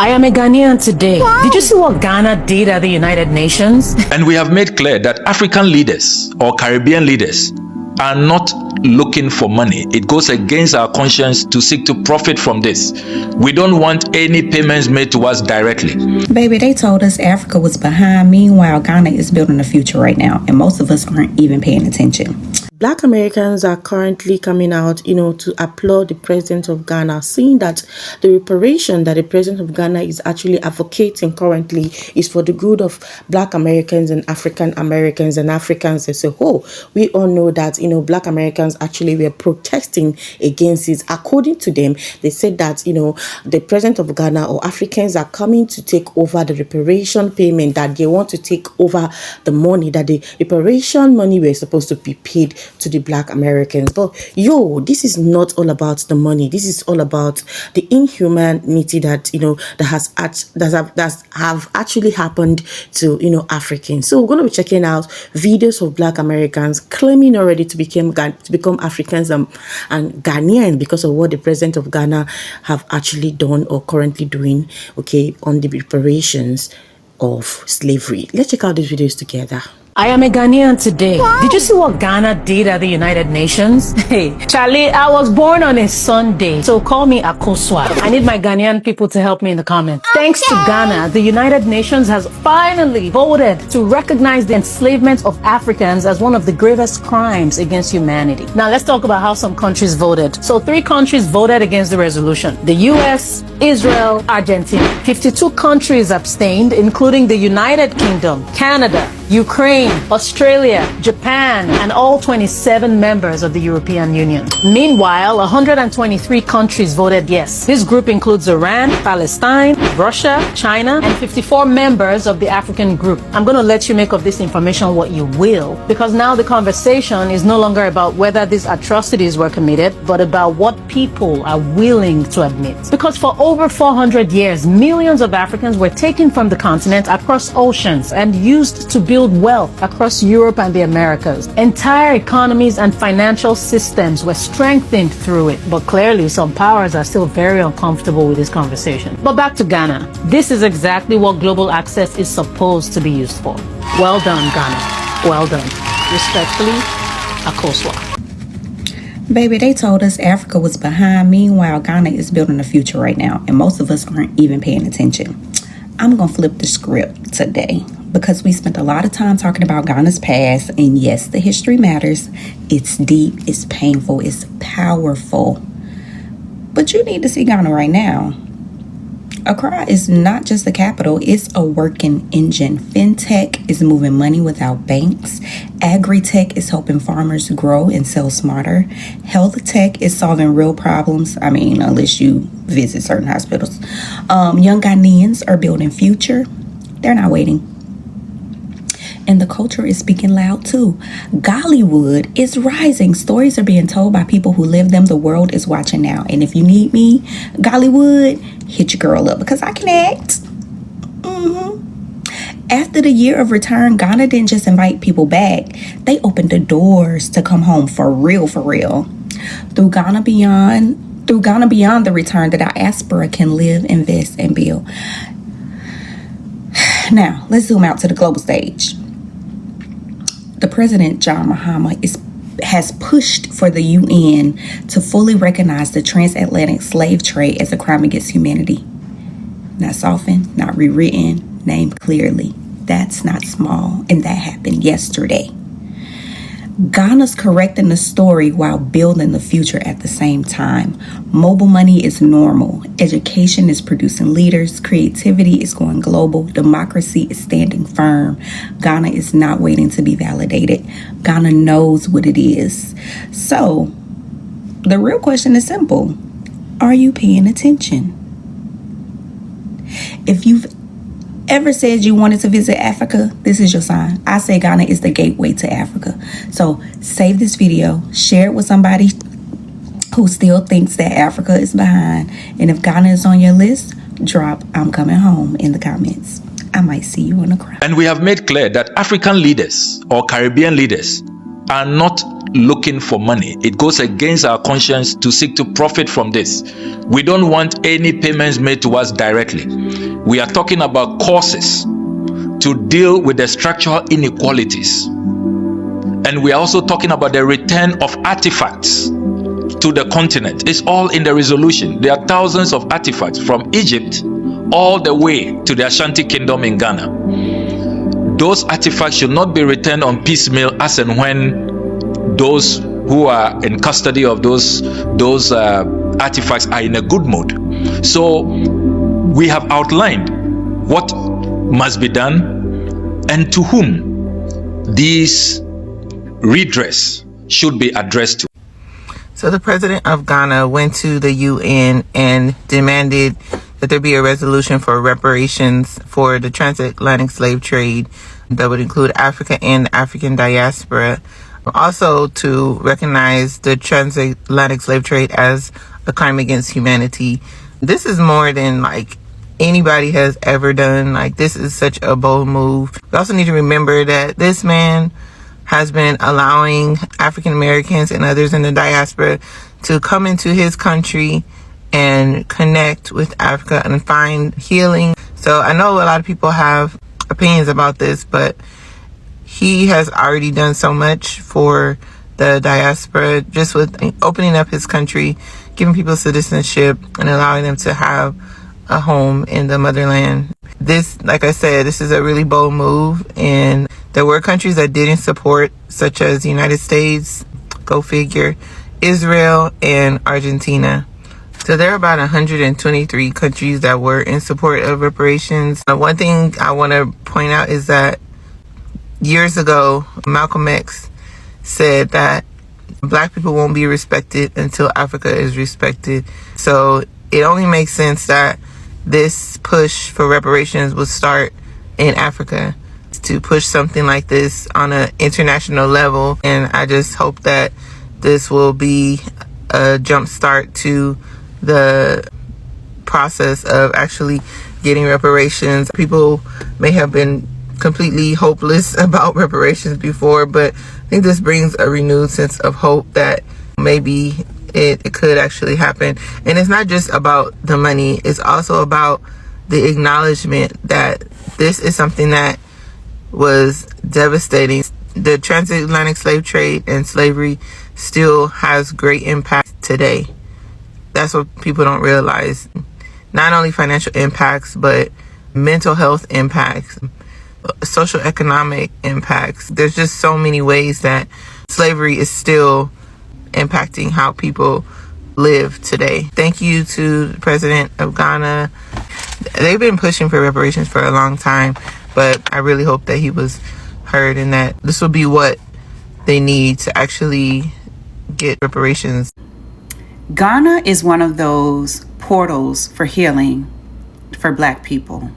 I am a Ghanaian today. Wow. Did you see what Ghana did at the United Nations? And we have made clear that African leaders or Caribbean leaders are not looking for money. It goes against our conscience to seek to profit from this. We don't want any payments made to us directly. Baby, they told us Africa was behind. Meanwhile, Ghana is building a future right now, and most of us aren't even paying attention. Black Americans are currently coming out, to applaud the president of Ghana, saying that the reparation that the president of Ghana is actually advocating currently is for the good of Black Americans and African Americans and Africans as a whole. We all know that, Black Americans actually were protesting against it. According to them, they said that, the president of Ghana or Africans are coming to take over the reparation payment, that they want to take over the money, that the reparation money were supposed to be paid to the Black Americans. But this is not all about the money. This is all about the inhumanity that that have actually happened to Africans. So we're going to be checking out videos of Black Americans claiming already to become Africans and Ghanaian because of what the president of Ghana have actually done or currently doing on the reparations of slavery. Let's check out these videos together. I am a Ghanaian today. Wow. Did you see what Ghana did at the United Nations? Hey, Charlie, I was born on a Sunday, so call me Akoswa. I need my Ghanaian people to help me in the comments. Okay. Thanks to Ghana, the United Nations has finally voted to recognize the enslavement of Africans as one of the gravest crimes against humanity. Now, let's talk about how some countries voted. So 3 countries voted against the resolution: the US, Israel, Argentina. 52 countries abstained, including the United Kingdom, Canada, Ukraine, Australia, Japan, and all 27 members of the European Union. Meanwhile, 123 countries voted yes. This group includes Iran, Palestine, Russia, China, and 54 members of the African group. I'm going to let you make of this information what you will, because now the conversation is no longer about whether these atrocities were committed, but about what people are willing to admit. Because for over 400 years, millions of Africans were taken from the continent across oceans and used to build wealth across Europe and the Americas. Entire economies and financial systems were strengthened through it, but clearly some powers are still very uncomfortable with this conversation. But back to Ghana. This is exactly what global access is supposed to be used for. Well done, Ghana. Well done. Respectfully, Akoswa. Baby, they told us Africa was behind. Meanwhile, Ghana is building a future right now, and most of us aren't even paying attention. I'm going to flip the script today because we spent a lot of time talking about Ghana's past, and yes, the history matters. It's deep, it's painful, it's powerful. But you need to see Ghana right now. Accra is not just the capital, it's a working engine. Fintech is moving money without banks. Agri-tech is helping farmers grow and sell smarter. Health tech is solving real problems. I mean, unless you visit certain hospitals. Young Ghanaians are building future. They're not waiting. And the culture is speaking loud too. Gollywood is rising. Stories are being told by people who live them. The world is watching now. And if you need me, Gollywood, hit your girl up because I can act. After the year of return, Ghana didn't just invite people back. They opened the doors to come home for real, for real. Through Ghana Beyond, the return, the diaspora can live, invest, and build. Now, let's zoom out to the global stage. The President, John Mahama, has pushed for the UN to fully recognize the transatlantic slave trade as a crime against humanity. Not softened, not rewritten, named clearly. That's not small, and that happened yesterday. Ghana's correcting the story while building the future at the same time. Mobile money is normal. Education is producing leaders. Creativity is going global. Democracy is standing firm. Ghana is not waiting to be validated. Ghana knows what it is. So, the real question is simple. Are you paying attention? If you've ever said you wanted to visit Africa, this is your sign. I say Ghana is the gateway to Africa. So save this video, share it with somebody who still thinks that Africa is behind. And if Ghana is on your list, drop "I'm coming home" in the comments. I might see you on the crowd. And we have made clear that African leaders or Caribbean leaders are not looking for money. It goes against our conscience to seek to profit from this. We don't want any payments made to us directly. We are talking about courses to deal with the structural inequalities. And we are also talking about the return of artifacts to the continent. It's all in the resolution. There are thousands of artifacts from Egypt all the way to the Ashanti Kingdom in Ghana. Those artifacts should not be returned on piecemeal as and when those who are in custody of those artifacts are in a good mood. So we have outlined what must be done and to whom these redress should be addressed to. So the president of Ghana went to the UN and demanded that there be a resolution for reparations for the transatlantic slave trade that would include Africa and the African diaspora. Also to recognize the transatlantic slave trade as a crime against humanity. This is more than like anybody has ever done. Like, this is such a bold move. We also need to remember that this man has been allowing African Americans and others in the diaspora to come into his country and connect with Africa and find healing. So I know a lot of people have opinions about this, but he has already done so much for the diaspora just with opening up his country, giving people citizenship, and allowing them to have a home in the motherland. This, like I said, this is a really bold move, and there were countries that didn't support, such as the United States, go figure, Israel, and Argentina. So there are about 123 countries that were in support of reparations. One thing I want to point out is that years ago, Malcolm X said that Black people won't be respected until Africa is respected. So it only makes sense that this push for reparations will start in Africa, to push something like this on an international level. And I just hope that this will be a jump start to the process of actually getting reparations. People may have been completely hopeless about reparations before, but I think this brings a renewed sense of hope that maybe it could actually happen. And it's not just about the money, it's also about the acknowledgement that this is something that was devastating. The transatlantic slave trade and slavery still has great impact today. That's what people don't realize. Not only financial impacts, but mental health impacts, social economic impacts. There's just so many ways that slavery is still impacting how people live today. Thank you to the president of Ghana. They've been pushing for reparations for a long time, but I really hope that he was heard and that this will be what they need to actually get reparations. Ghana is one of those portals for healing for Black people.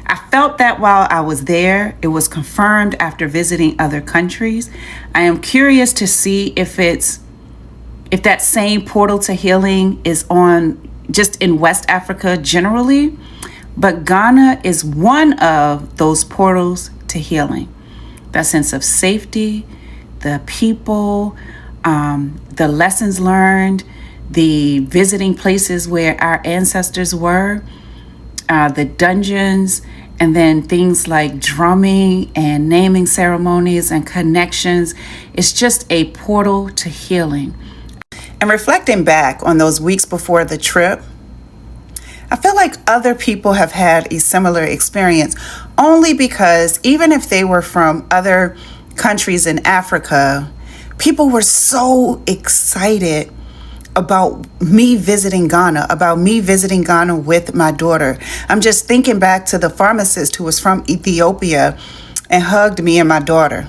I felt that while I was there. It was confirmed after visiting other countries. I am curious to see if that same portal to healing is on just in West Africa generally, but Ghana is one of those portals to healing. That sense of safety, the people, the lessons learned, the visiting places where our ancestors were, the dungeons, and then things like drumming and naming ceremonies and connections. It's just a portal to healing. And reflecting back on those weeks before the trip, I feel like other people have had a similar experience, only because even if they were from other countries in Africa, people were so excited about me visiting Ghana with my daughter. I'm just thinking back to the pharmacist who was from Ethiopia and hugged me and my daughter.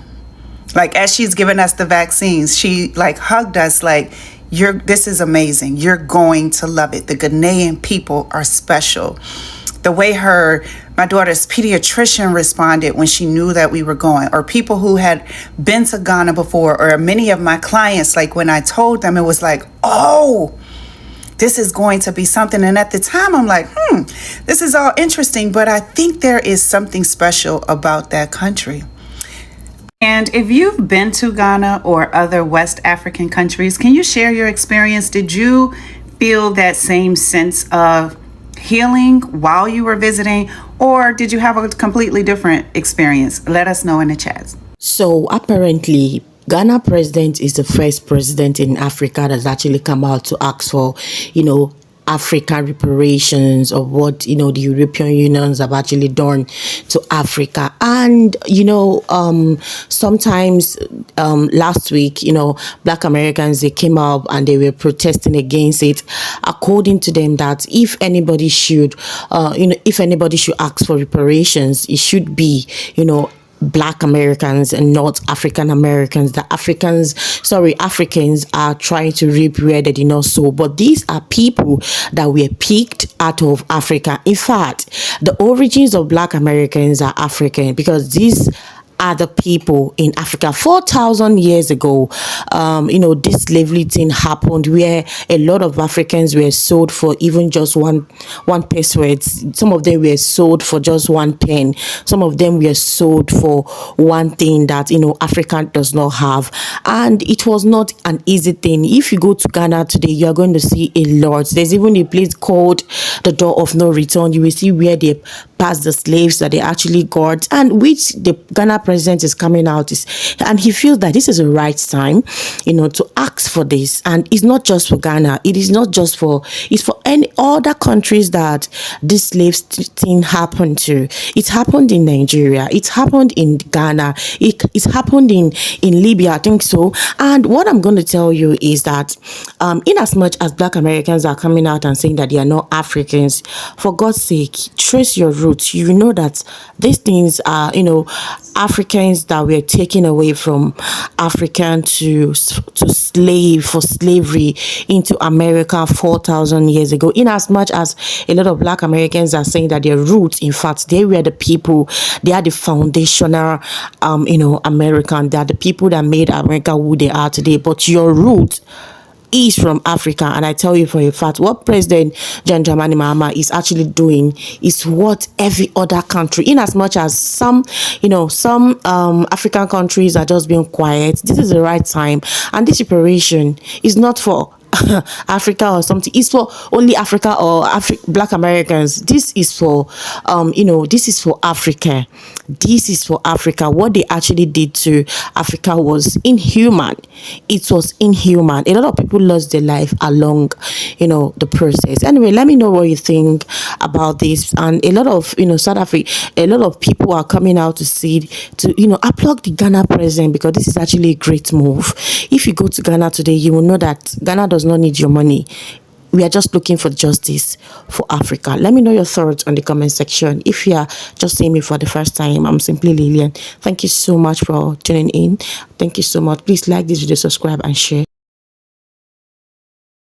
Like, as she's giving us the vaccines, she like hugged us like, this is amazing. You're going to love it. The Ghanaian people are special. The way my daughter's pediatrician responded when she knew that we were going, or people who had been to Ghana before, or many of my clients, like when I told them, it was like, oh, this is going to be something. And at the time, I'm like, this is all interesting, but I think there is something special about that country. And if you've been to Ghana or other West African countries, can you share your experience? Did you feel that same sense of healing while you were visiting, or did you have a completely different experience? Let us know in the chats. So apparently, Ghana president is the first president in Africa that's actually come out to ask for, African reparations of what the European unions have actually done to Africa. And sometimes last week, Black Americans, they came up and they were protesting against it, according to them that if anybody should ask for reparations, it should be Black Americans and not African Americans. The Africans are trying to reap where they did not sow. But these are people that were picked out of Africa. In fact, the origins of Black Americans are African, because these other people in Africa 4,000 years ago, this slavery thing happened where a lot of Africans were sold for even just one pesewa. Some of them were sold for just 1 pen. Some of them were sold for one thing that Africa does not have, and it was not an easy thing. If you go to Ghana today, you are going to see a lot. There's even a place called the Door of No Return. You will see where they passed the slaves that they actually got, and which the Ghana president is coming out and he feels that this is the right time to ask for this. And it's not just for Ghana, it's for any other countries that this slaves thing happened to. It happened in Nigeria, it happened in Ghana, it's happened in Libya, I think so. And what I'm going to tell you is that in as much as Black Americans are coming out and saying that they are not Africans, for God's sake, trace your roots. You know that these things are Africans that were taken away from African to slavery into America 4,000 years ago. In as much as a lot of Black Americans are saying that their roots, in fact, they were the people, they are the foundational American, they are the people that made America who they are today. But your root is from Africa, and I tell you for a fact, what President John Dramani Mahama is actually doing is what every other country, in as much as some African countries are just being quiet, this is the right time. And this reparation is not for Africa or something, it's for only Africa or Black Americans. This is for this is for Africa. This is for Africa. What they actually did to Africa was inhuman. It was inhuman. A lot of people lost their life along the process. Anyway, let me know what you think about this. And a lot of South Africa, a lot of people are coming out to applaud the Ghana president, because this is actually a great move. If you go to Ghana today, you will know that Ghana does not need your money. We are just looking for justice for Africa. Let me know your thoughts on the comment section. If you are just seeing me for the first time, I'm simply Lillian. Thank you so much for tuning in. Thank you so much. Please like this video, subscribe, and share.